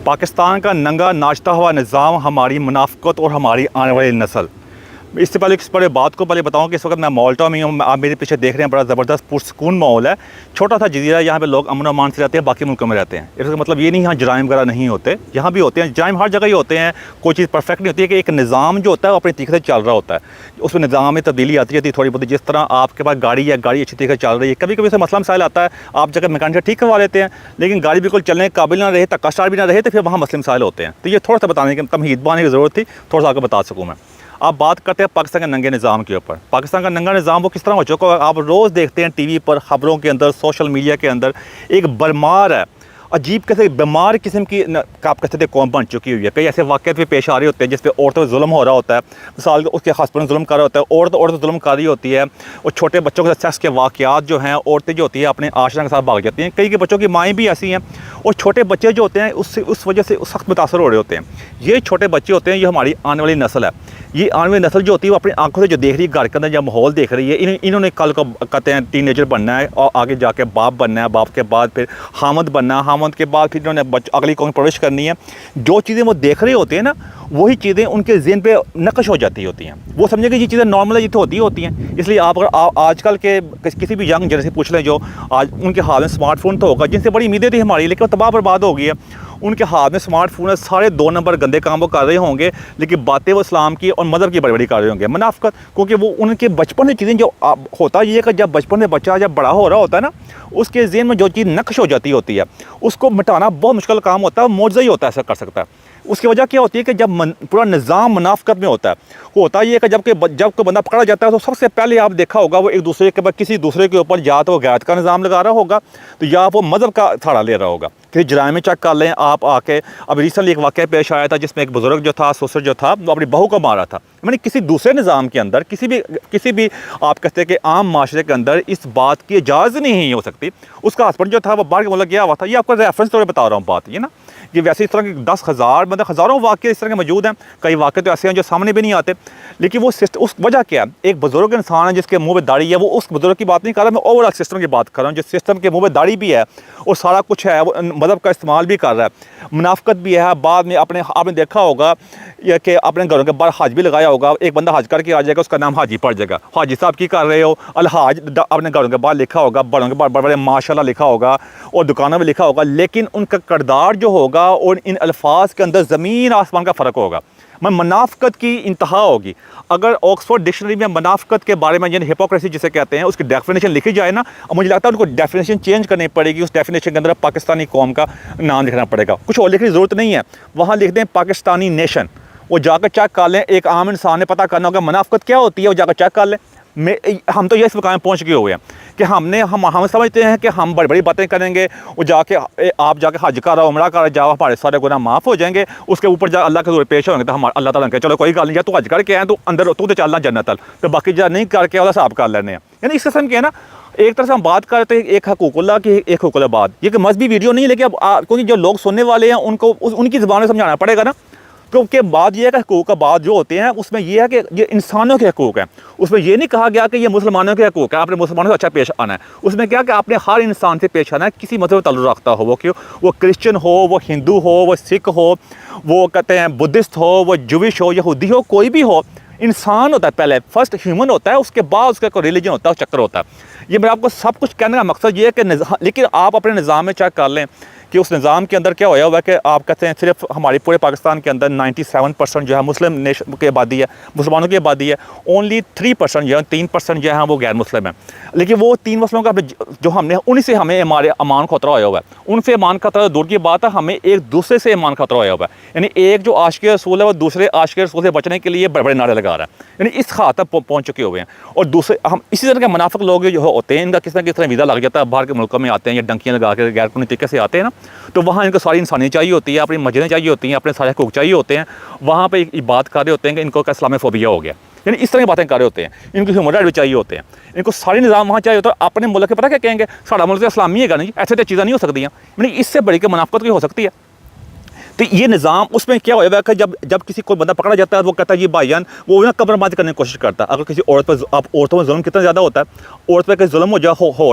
पाकिस्तान का नंगा नाचता हुआ निज़ाम, हमारी मुनाफ़क़त और हमारी आने वाली नस्ल। इससे पहले इस बड़े बात को पहले बताऊं कि इस वक्त मैं माल्टा में हूँ। आप मेरे पीछे देख रहे हैं, बड़ा ज़बरदस्त पुरसकून माहौल है। छोटा सा जजीरा है, यहाँ पे लोग अमन अमान से रहते हैं, बाकी मुल्कों में रहते हैं। इसका मतलब ये नहीं यहाँ जराइम वगैरह नहीं होते, यहाँ भी होते हैं। जराइम हर जगह ही होते हैं, कोई चीज़ परफेक्ट नहीं होती है कि एक निज़ाम जो होता है वो अपने तरीके से चल रहा होता है, उसमें निज़ाम में तब्दीली आती रहती है थोड़ी बहुत। जिस तरह आपके पास गाड़ी है, गाड़ी अच्छी तरीके से चल रही है, कभी कभी से मसला मसाइल आता है, आप जगह मैकेनिक से ठीक करवा लेते हैं, लेकिन गाड़ी बिल्कुल चलने के काबिल ना रहे, धक्का स्टार्ट भी ना रहे, तो फिर वहाँ मसले मसाइल होते हैं। तो ये थोड़ा सा बताने की तमहीद बनाने की ज़रूरत थी, थोड़ा सा आपको बता सकूँ मैं। आप बात करते हैं पाकिस्तान के नंगे निज़ाम के ऊपर। पाकिस्तान का नंगा निज़ाम वो किस तरह हो चुका है, आप रोज़ देखते हैं टीवी पर, ख़बरों के अंदर, सोशल मीडिया के अंदर। एक बरमार है, अजीब कैसे बीमार किस्म की आप कहते थे कौम बन चुकी हुई है। कई ऐसे वाक़यात भी पेश आ रहे होते हैं जिस पे औरतों पर जुल्म हो रहा होता है, मिसाल उसके हस्बैंड जुल्म कर रहा होता है, औरत जुल्म कर रही होती है, और छोटे बच्चों के साथ सेक्स के वाक़यात जो हैं, औरतें जो होती है अपने आशना के साथ भाग जाती हैं। कई के बच्चों की माएँ भी ऐसी हैं, और छोटे बच्चे जो होते हैं उससे उस वजह से सख्त मुतासर हो रहे होते हैं। ये छोटे बच्चे होते हैं, ये हमारी आने वाली नस्ल है। ये आने वाली नस्ल जो होती है वो अपनी आंखों से जो देख रही है, घर के अंदर जब माहौल देख रही है, इन्होंने कल को कहते हैं टीनेजर बनना है, और आगे जाके बाप बनना है, बाप के बाद फिर हामद बनना है, हामद के बाद फिर इन्होंने अगली कौम प्रवेश करनी है। जो चीज़ें वो देख रहे होते हैं ना, वही चीज़ें उनके ज़हन पे नक्श हो जाती होती हैं। वो समझे कि ये चीज़ें नॉर्मल है, ये तो होती हैं। इसलिए आप अगर आजकल के किसी भी यंग जनरेशन पूछ लें, जो आज उनके हाथ में स्मार्टफोन तो होगा, जिनसे बड़ी उम्मीदें थी हमारी, लेकिन वो तबाह बर्बाद हो गई है। उनके हाथ में स्मार्टफोन है, सारे 2 नंबर गंदे काम वो कर रहे होंगे, लेकिन बातें वो इस्लाम की और मज़हब की बड़ी बड़ी कर रहे होंगे, मुनाफ़क़त। क्योंकि वो उनके बचपन से चीज़ें जो होता ये है कि जब बचपन में बच्चा जब बड़ा हो रहा होता है ना, उसके ज़हन में जो चीज़ नक्श हो जाती होती है, उसको मिटाना बहुत मुश्किल काम होता है। मौजज़ा ही होता है ऐसा कर सकता है। उसकी वजह क्या होती है कि जब पूरा निज़ाम मुनाफ़क़त में होता है, वो होता ये है कि जब कोई बंदा पकड़ा जाता है, तो सबसे पहले आप देखा होगा वो एक दूसरे के बाद किसी दूसरे के ऊपर या तो वो गैरत का निज़ाम लगा रहा होगा, तो या वो मज़हब का थाड़ा ले रहा होगा। कि जराइम में चेक कर लें आप आके। अब रिसेंटली एक वाक़या पेश आया था जिसमें एक बुज़ुर्ग जो था, ससुर जो था, वो अपनी बहू को मारा था। मैंने किसी दूसरे निज़ाम के अंदर, किसी भी आप कहते हैं कि आम माशरे के अंदर इस बात की इजाज़त नहीं हो सकती। उसका हस्बैंड जो था वो बाहर के मुल्क गया हुआ था। ये आपको रेफरेंस तौर पर बता रहा हूँ बात, ये ना कि वैसे इस तरह के 10,000 मतलब हज़ारों वाक़े इस तरह के मौजूद हैं। कई वाक़े तो ऐसे हैं जो सामने भी नहीं आते, लेकिन वो सिस्टम, उस वजह क्या है, एक बुज़ुर्ग इंसान है जिसके मुँह में दाढ़ी है, वो उस बुज़ुर्ग की बात नहीं कर रहा, मैं ओवरऑल सिस्टम की बात कर रहा हूँ, जिस सिस्टम के मुँह में दाढ़ी भी है और सारा कुछ है, वो मज़हब का इस्तेमाल भी कर रहा है, मुनाफ़क़त भी है। बाद में आपने देखा होगा कि अपने घरों के बाहर हज भी लगाया होगा। एक बंदा हज करके आ जाएगा, उसका नाम हाजी पड़ जाएगा, हाजी साहब की कर रहे हो, अलहाज अपने घरों के बाहर लिखा होगा, बड़ों के बाहर बड़े बड़े माशाल्लाह लिखा होगा, और दुकानों में लिखा होगा, लेकिन उनका किरदार जो होगा और इन अल्फाज के अंदर ज़मीन आसमान का फ़र्क होगा। मुनाफ़क़त की इंतहा होगी। अगर ऑक्सफोर्ड डिक्शनरी में मुनाफ़क़त के बारे में, यानी हिपोक्रेसी जिसे कहते हैं, उसकी डेफिनेशन लिखी जाए ना, और मुझे लगता है उनको डेफिनेशन चेंज करनी पड़ेगी। उस डेफिनेशन के अंदर पाकिस्तानी कौम का नाम लिखना पड़ेगा, कुछ और लिखने की ज़रूरत नहीं है। वहाँ लिख दें पाकिस्तानी नेशन, वो जाकर चेक कर लें। एक आम इंसान ने पता करना होगा मुनाफ़क़त क्या होती है, वो जाकर चेक कर लें। हम तो ये इस मुकाम पहुँच गए हुए हैं कि हम समझते हैं कि हम बड़ी बड़ी बातें करेंगे, वो जाके आप जाके हज कर रहा, उमरा कर जाओ, हमारे सारे गुनाह माफ़ हो जाएंगे। उसके ऊपर जा अल्लाह के हज़ूर पेश होंगे तो हम अल्लाह ताला कहे चलो कोई गल नहीं, या तू हज करके आए तो अंदर तू तो चलना जन्नत तल, तो बाकी जा नहीं करके वाला साहब कर लेने हैं। यानी इस किस्म के है ना, एक तरह से हम बात कर रहे थे एक हकूकुल्लाह की, एक हुकूकुल्लाबाद। ये कि मजहबी वीडियो नहीं, लेकिन अब क्योंकि जो लोग सुनने वाले हैं उनको उनकी ज़बान में समझाना पड़ेगा ना। क्योंकि बात यह है कि हकूक़ का बात जो होते हैं उसमें यह है कि ये इंसानों के हकूक़ हैं। उसमें ये नहीं कहा गया कि ये मुसलमानों के हकूक़ है, आपने मुसलमानों से अच्छा पेश आना है। उसमें क्या कि आपने हर इंसान से पेश आना है, किसी मज़हब से ताल्लुक़ रखता हो, वो क्रिश्चियन हो, वो हिंदू हो, वो सिख हो, वो कहते हैं बुद्धिस्ट हो, वो जूविश हो, यहूदी हो, कोई भी हो, इंसान होता है पहले, फर्स्ट ह्यूमन होता है, उसके बाद उसका कोई रिलीजन होता है, चक्कर होता है। ये मैं आपको सब कुछ कहने का मकसद ये है कि लेकिन आप अपने निज़ाम में चेक कर लें कि उस निज़ाम के अंदर क्या होया हुआ है कि आप कहते हैं सिर्फ हमारे पूरे पाकिस्तान के अंदर 97% जो है मुस्लिम नेशन की आबादी है, मुसलमानों की आबादी है। ओनली 3% जो है, 3% जो है वो गैर मुस्लिम है। लेकिन वो 3 मसलों का जो हमने उन्हीं से हमें हमारे अमान खतरा होया हुआ है। उनसे अमान खतरा दूर की बात है, हमें एक दूसरे से अमान खतरा होया हुआ है। यानी एक जो आशिक़ रसूल है वो दूसरे आशिक़ रसूल से बचने के लिए बड़े बड़े नारे लगा रहा है, यानी इस खात तक पहुँच चुके हुए हैं। और दूसरे हम इसी तरह के मुनाफ़िक लोग जो होते हैं, इनका किस तरह वीज़ा लग जाता है, बाहर के मुल्कों में आते हैं, या डंकियाँ लगा के गैर कानूनी तरीके से आते हैं ना, तो वहाँ इनको सारी इंसानियत चाहिए होती है, अपनी मस्जिदें चाहिए होती हैं, अपने सारे हकूक़ चाहिए होते हैं। वहाँ पे एक बात कर रहे होते हैं कि इनको क्या इस्लामोफोबिया हो गया, यानी इस तरह की बातें कर रहे होते हैं। इनको ह्यूमन राइट भी चाहिए होते हैं, इनको सारे निज़ाम वहाँ चाहिए होता है। अपने मुल्क के पता क्या कहेंगे, सारा मुल्क तो इस्लामी है नहीं, ऐसे तो चीज़ें नहीं हो सकती हैं। यानी इससे बड़ी के मुनाफ़क़त की हो सकती है। तो ये निज़ाम उसमें क्या होगा कि जब किसी कोई बंदा पकड़ा जाता है वो कहता है ये भाईजान, वो ना कब्रबाजी करने की कोशिश करता है। अगर किसी औरत पर, अब औरतों में जुल्म कितना ज़्यादा होता है, औरत पर कहीं जुल्म हो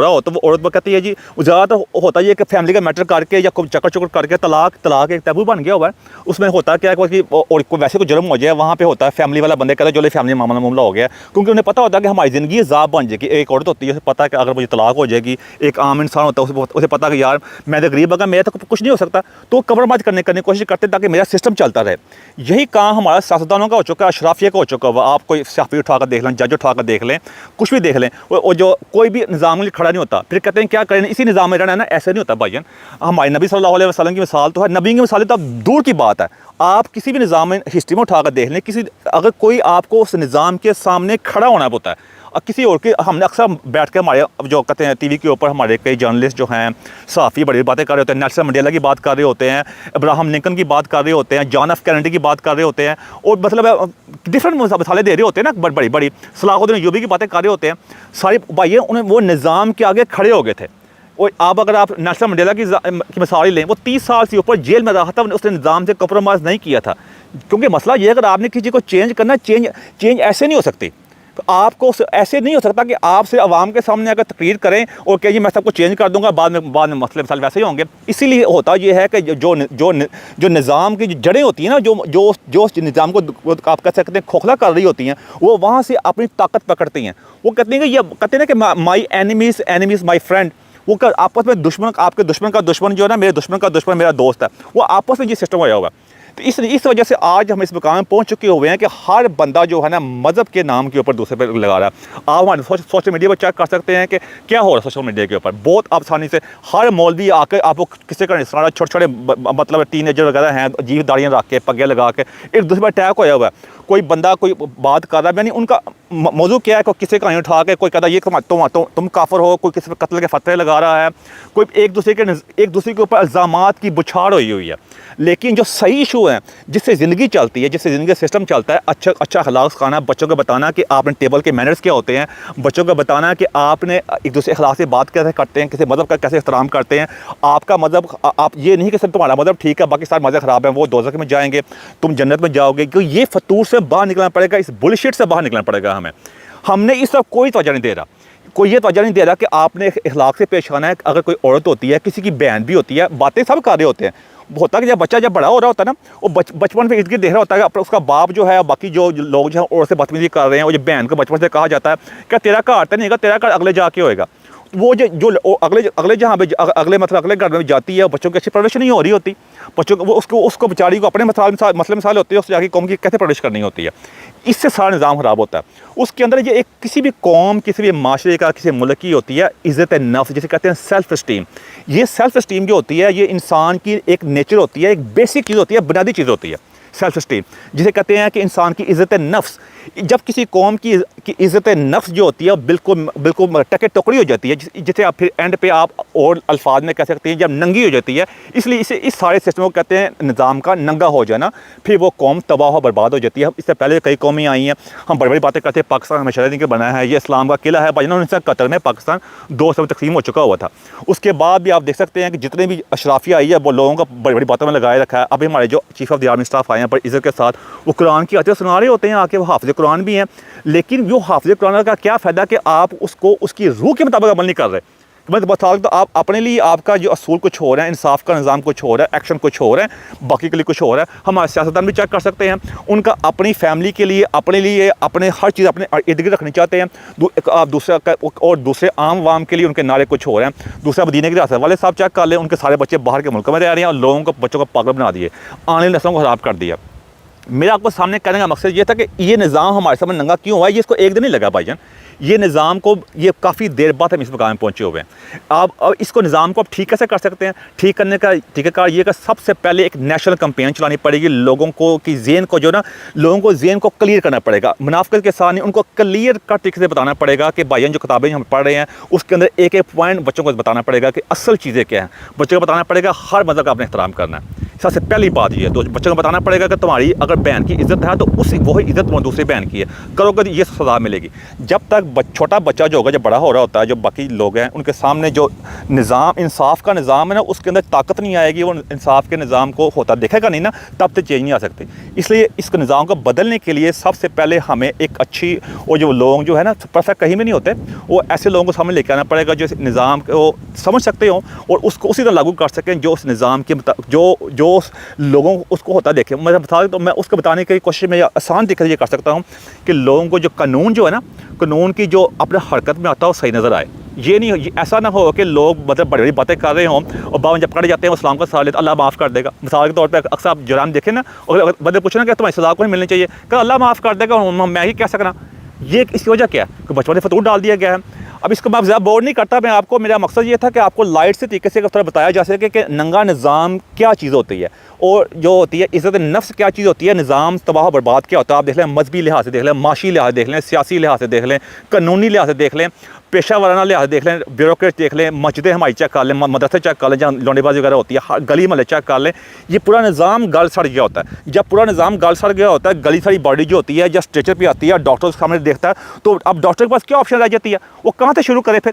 रहा हो तो वो औरत पर कहती है जी, ज़्यादातर होता है ये कि फैमिली का मैटर करके या कोई चक्कर चुक्कर करके तलाक एक टैबू बन गया हुआ है। उसमें होता क्या है कि और कोई वैसे कोई जुल्म हो जाए, वहाँ पे होता है फैमिली वाला बंदे कहते हैं जो फैमिली मामला हो गया, क्योंकि उन्हें पता होता है कि हमारी ज़िंदगी ज़ाब बन जाएगी। एक औरत होती है, उसे पता है कि अगर मुझे तलाक हो जाएगी, एक आम इंसान होता है उसे पता है कि यार मैं तो गरीब अगर मेरा तो कुछ नहीं हो सकता, तो कब्रबाज करने की कोशिश करते ताकि मेरा सिस्टम चलता रहे। यही काम हमारा सियासतदानों का हो चुका है, अशराफिया का हो चुका है। आप कोई सियासी उठाकर देख लें, जज उठाकर देख लें, कुछ भी देख लें, वो जो कोई भी निज़ाम के लिए खड़ा नहीं होता। फिर कहते हैं क्या करें, इसी निज़ाम में रहना है ना, ऐसे नहीं होता भाईजान। हमारे नबी सल्लल्लाहु अलैहि वसल्लम की मिसाल तो है, नबी की मिसाल तो अब दूर की बात है। आप किसी भी निज़ाम में हिस्ट्री में उठाकर देख लें, अगर कोई आपको उस निज़ाम के सामने खड़ा होना होता है, किसी और के, हमने अक्सर बैठ के हमारे जो कहते हैं टीवी के ऊपर हमारे कई जर्नलिस्ट जो हैं, सहाफ़ी बड़ी बातें कर रहे होते हैं, नेल्सन मंडेला की बात कर रहे होते हैं, अब्राहम लिंकन की बात कर रहे होते हैं, जॉन एफ कैनेडी की बात कर रहे होते हैं, और मतलब डिफरेंट मिसालें दे रहे होते हैं ना, बड़ी सलाहुद्दीन अय्यूबी की बातें कर रहे होते हैं। सारे भाई उन्हें वो निज़ाम के आगे खड़े हो गए थे। और अब अगर आप नेल्सन मंडेला की मिसाल लें, वो 30 साल से ऊपर जेल में रहा था, उसने निज़ाम से कॉम्प्रोमाइज़ नहीं किया था। क्योंकि मसला ये है, अगर आपने किसी को चेंज करना, चेंज ऐसे नहीं हो सकती। तो आपको ऐसे नहीं हो सकता कि आपसे आवाम के सामने अगर तकरीर करें और कहिए मैं सबको चेंज कर दूंगा, बाद में मसले मसाले वैसे ही होंगे। इसीलिए होता ये है कि जो निज़ाम की जो जड़ें होती हैं ना, जो निज़ाम को आप कह सकते हैं खोखला कर रही होती हैं, वो वहाँ से अपनी ताकत पकड़ती हैं। वो कहते हैं कि ये कहते हैं कि माई एनिमीज़ माई फ्रेंड। वो आपस में दुश्मन, आपके दुश्मन का दुश्मन जो है ना, मेरे दुश्मन का दुश्मन मेरा दोस्त है। वो आपस में ये सिस्टम होया होगा। तो इस वजह से आज हम इस मुकाम में पहुंच चुके हुए हैं कि हर बंदा जो है ना, मज़हब के नाम के ऊपर दूसरे पर लगा रहा है। आप हमारे सोशल मीडिया पर चेक कर सकते हैं कि क्या हो रहा है सोशल मीडिया के ऊपर। बहुत आसानी से हर मौलवी आकर आपको किसी का सुना, छोटे मतलब टीनेजर वगैरह हैं, अजीब दाड़ियाँ रख के, पग्गे लगा के एक दूसरे पर अटैक होया हुआ है। कोई बंदा कोई बात कर रहा है, यानी उनका मौजू क्या है, कोई किसी का उठा के कोई कहता है ये तुम काफिर हो, कोई किसी पर कत्ल के फतवे लगा रहा है, कोई एक दूसरे के ऊपर इल्ज़ामात की बुछाड़ हुई है। लेकिन जो सही इशू है, जिससे ज़िंदगी चलती है, जिससे ज़िंदगी का सिस्टम चलता है, अच्छा अखलाक सिखाना, बच्चों को बताना कि आपने टेबल के मैनर्स क्या होते हैं, बच्चों को बताना कि आपने एक दूसरे अखलाक से बात कैसे करते हैं, किसी मज़हब का कैसे एहतराम करते हैं। आपका मज़हब, आप ये नहीं कि सिर्फ तुम्हारा मज़हब ठीक है, बाकी सारे मज़हब ख़राब हैं, वो दोज़ख में जाएंगे, तुम जन्नत में जाओगे। क्योंकि ये फतूर से बाहर निकलना पड़ेगा, इस बुलशिट से बाहर निकलना पड़ेगा हमें। हमने इस तरफ कोई तवज्जो नहीं दे रहा, कोई ये तवज्जो नहीं दे रहा कि आपने अखलाक से पेश आना है। अगर कोई औरत होती है, किसी की बहन भी होती है, बातें सब कर रहे होते हैं। होता है कि जब बड़ा हो रहा होता है ना, वो बचपन में इर्द गिर्द देख रहा होता है कि उसका बाप जो है, बाकी जो लोग जो है औरत से बदतमीजी कर रहे हैं, वो जो बहन को बचपन से कहा जाता है क्या तेरा घर तो नहीं होगा, तेरा घर अगले जाके होएगा। वो जो अगले जहाँ पे अगले घर में जाती है, बच्चों की अच्छी परवरिश नहीं हो रही होती, बच्चों को उसको बेचारी को अपने मसले मिसाल होते हैं, उससे जाके कौम की कैसे परवरिश करनी होती है। इससे सारा निज़ाम ख़राब होता है। उसके अंदर ये एक किसी भी कौम, किसी भी माशरे का, किसी मुल्क की होती है इज़्ज़त नफ्स, जिसे कहते हैं सेल्फ़ इस्टीम। ये सेल्फ़ इस्टीम जो होती है, ये इंसान की एक नेचर होती है, एक बेसिक चीज़ होती है, बुनियादी चीज़ होती है सेल्फ़ इस्टीम, जिसे कहते हैं कि इंसान की इज़्ज़त नफ्स। जब किसी कौम की इज़्ज़त नफ्स जो होती है बिल्कुल टके टुकड़ी हो जाती है, जिसे आप फिर एंड पे आप और अल्फाज में कह सकते हैं जब नंगी हो जाती है। इसलिए इस सारे सिस्टम को कहते हैं निज़ाम का नंगा हो जाना। फिर वो कौम तबाह बर्बाद हो जाती है। इससे पहले कई कौमें आई हैं, हम बड़ी बड़ी बातें करते हैं, पाकिस्तान हमेशा दिन के बनाया है, ये इस्लाम का किला है। भाई 1971 में पाकिस्तान 2 हिस्सों में तकसीम हो चुका हुआ था। उसके बाद भी आप देख सकते हैं कि जितने भी अशराफिया आई है, वो लोगों को बड़ी बड़ी बातों में लगाए रखा है। अभी हमारे जो chief of the army staff आए हैं, पर इज़्ज़त के साथ वो कुरान की आयतें सुना रहे होते हैं आके, वो हाफ़िज़ कुरान भी हैं। लेकिन वो हाफ़िज़ कुरान का क्या फ़ायदा कि आप उसको उसकी रूह के मुताबिक अमल नहीं कर रहे। मैं बता तो आप अपने लिए आपका जो असूल कुछ हो रहा है, इंसाफ का निज़ाम कुछ हो रहा है, एक्शन कुछ हो रहा है, बाकी के लिए कुछ हो रहा है। हमारे सियासतदान भी चेक कर सकते हैं, उनका अपनी फैमिली के लिए, अपने हर चीज़ अपने इर्द गिर्द रखनी चाहते हैं। आप दूसरे आम वाम के लिए उनके नारे कुछ हो रहे हैं। दूसरा मदीने के रियासत वाले साहब चेक कर लें, उनके सारे बच्चे बाहर के मुल्कों में रह रहे हैं और लोगों को, बच्चों को पागल बना दिए, आने वाली नस्लों को ख़राब कर दिया। मेरा आपको सामने कहने का मकसद ये था कि ये निज़ाम हमारे सामने नंगा क्यों हुआ है। ये इसको एक दिन नहीं लगा भाईजान, ये निज़ाम को ये काफ़ी देर बाद हम इस मुकाम में पहुँचे हुए हैं। अब इसको निज़ाम को आप ठीक कैसे कर सकते हैं? ठीक करने का तरीक़ाकार ये कि सबसे पहले एक नेशनल कैंपेन चलानी पड़ेगी। लोगों को की ज़हन को जो ना, लोगों को ज़हन को क्लियर करना पड़ेगा। मुनाफ़िक़त के साथ नहीं, उनको क्लियर कट तरीके से बताना पड़ेगा कि भाईजान जो किताबें हम पढ़ रहे हैं उसके अंदर एक एक पॉइंट बच्चों को बताना पड़ेगा कि असल चीज़ें क्या हैं। बच्चों को बताना पड़ेगा हर मज़हब का आपने एहतराम करना है। सबसे पहली बात ये है। तो बच्चों को बताना पड़ेगा कि तुम्हारी अगर बहन की इज़्ज़त है तो वही इज़्ज़त दूसरी बहन की है, करोगे ये सज़ा मिलेगी। जब तक छोटा बच्चा जो होगा, जब बड़ा हो रहा होता है, जो बाकी लोग हैं उनके सामने जो निज़ाम इंसाफ का निज़ाम है ना, उसके अंदर ताकत नहीं आएगी, वो इंसाफ के निज़ाम को होता देखेगा नहीं ना, तब तक चेंज नहीं आ सकती। इसलिए इस निज़ाम को बदलने के लिए सबसे पहले हमें एक अच्छी, वो जो लोग जो है ना परफेक्ट कहीं भी नहीं होते, वो ऐसे लोगों को सामने लेके आना पड़ेगा जो इस निज़ाम को समझ सकते हो और उसको उसी तरह लागू कर सकें जो उस निज़ाम के जो लोगों को उसको होता देखे। मैं बता तो मैं उसको बताने की कोशिश में आसान तरीके से कर सकता हूँ कि लोगों को जो कानून जो है ना, कानून की जो अपने हरकत में आता है वो सही नज़र आए। ये नहीं, ऐसा ना हो कि लोग मतलब बड़ी बड़ी बातें कर रहे हों और बाद में जब पकड़े जाते हैं वो इस्लाम का सहारा लेते, अल्लाह माफ़ कर देगा। मिसाल के तौर पे अक्सर आप जुर्म देखें ना, और अगर बंदे पूछे ना कि तुम्हारी सज़ा को नहीं मिलनी चाहिए, कि अल्लाह माफ़ कर देगा, मैं ही कह सकना। ये इसकी वजह क्या है कि बचपन में फतूर डाल दिया गया है। अब इसको मैं ज़्यादा बोर नहीं करता, मैं आपको, मेरा मकसद ये था कि आपको लाइट से तरीके से थोड़ा बताया जा सके कि नंगा निज़ाम क्या चीज़ होती है और जो होती है इज़्ज़त नफ्स क्या चीज़ होती है, निज़ाम तबाह बर्बाद क्या होता है। आप देख लें, मजहबी लिहाज से देख लें, माशी लिहाज देख लें, सियासी लिहाज से देख लें, कानूनी लिहाज से देख लें, पेशा वाराना लिहाज देख लें, ब्यूरोक्रेट देख लें, मस्जिदें हमारी चेक कर लें, मदरसे चेक कर लें जहाँ लौंडेबाजी वगैरह होती है, गली महल्ले चेक कर लें, ये पूरा निज़ाम गल सड़ गया होता है। जब पूरा निज़ाम गल सड़ गया होता है, गली सारी बॉडी जो होती है जब स्ट्रेचर पे आती है, डॉक्टर के सामने देखता है, तो अब डॉक्टर के पास क्या ऑप्शन रह जाती है, वो कहाँ से शुरू करे फिर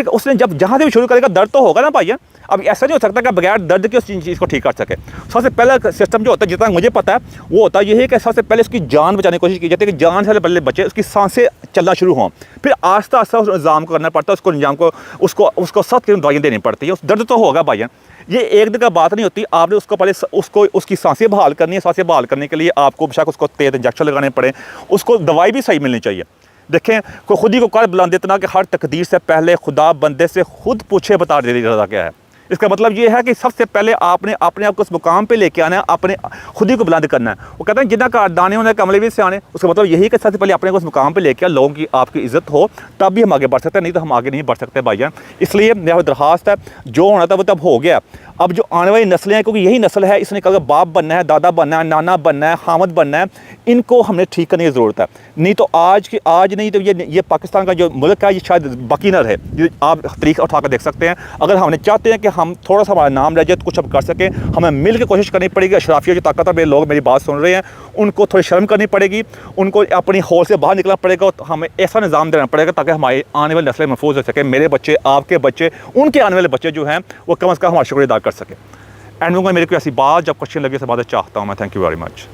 उसने जब जहाँ से भी शुरू करेगा, दर्द तो होगा ना भाई। अब ऐसा नहीं हो सकता कि बगैर दर्द के उस चीज़ को ठीक कर सके। सबसे पहला सिस्टम जो होता है, जितना मुझे पता है, वो होता है ये है कि सबसे पहले उसकी जान बचाने की कोशिश की जाती है कि जान से पहले बचे, उसकी सांसें चलना शुरू हों, फिर आस्ता आस्ता उस निज़ाम को करना पड़ता है, उसको निज़ाम को उसको सख्त दवाइयाँ देनी पड़ती है। उस दर्द तो होगा भाई, ये एक दिन का बात नहीं होती। आपने उसको पहले उसकी सांसें बहाल करनी है। सांसें बहाल करने के लिए आपको बेशक उसको तेज़ इंजेक्शन लगाने पड़े, उसको दवाई भी सही मिलनी चाहिए। देखें, कोई खुद ही को कर बुलंद इतना कि हर तकदीर से पहले खुदा बंदे से खुद पूछे बता दे रहा क्या है। इसका मतलब ये है कि सबसे पहले आपने अपने आप को उस मुकाम पे लेके आना है, अपने खुद ही को बुलंद करना है। वो कहते हैं जितना का दाने होने कमले भी से आने, उसका मतलब यही कि सबसे पहले अपने को उस मुकाम पे लेके लोगों की आपकी इज्जत हो, तब भी हम आगे बढ़ सकते हैं, नहीं तो हम आगे नहीं बढ़ सकते भाईजान। इसलिए मेरा दरख्वास्त है, जो होना था वो तब हो गया। अब जो आने वाली नस्लें हैं, क्योंकि यही नस्ल है, इसने कहा बाप बनना है, दादा बनना है, नाना बनना है, हामद बनना है, इनको हमने ठीक करने की ज़रूरत है। नहीं तो आज नहीं तो ये पाकिस्तान का जो मुल्क है ये शायद बाकी न रहे। ये आप तरीका उठा कर देख सकते हैं। अगर हमने चाहते हैं कि हम थोड़ा सा हमारा नाम रह जाए तो कुछ अब कर सकें, हमें मिल के कोशिश करनी पड़ेगी। अशराफिया जो ताकतवर लोग मेरी बात सुन रहे हैं, उनको थोड़ी शर्म करनी पड़ेगी, उनको अपनी होड़ से बाहर निकलना पड़ेगा। तो हमें ऐसा निज़ाम देना पड़ेगा ताकि हमारी आने वाली नस्लें महफूज हो सकें। मेरे बच्चे, आपके बच्चे, उनके आने वाले बच्चे जो हैं वो कम अज़ कम हमारा शुक्रिया अदा कर सकें। एंड में मेरे को ऐसी बात जब क्वेश्चन लगे, से बात चाहता हूँ मैं। Thank you very much.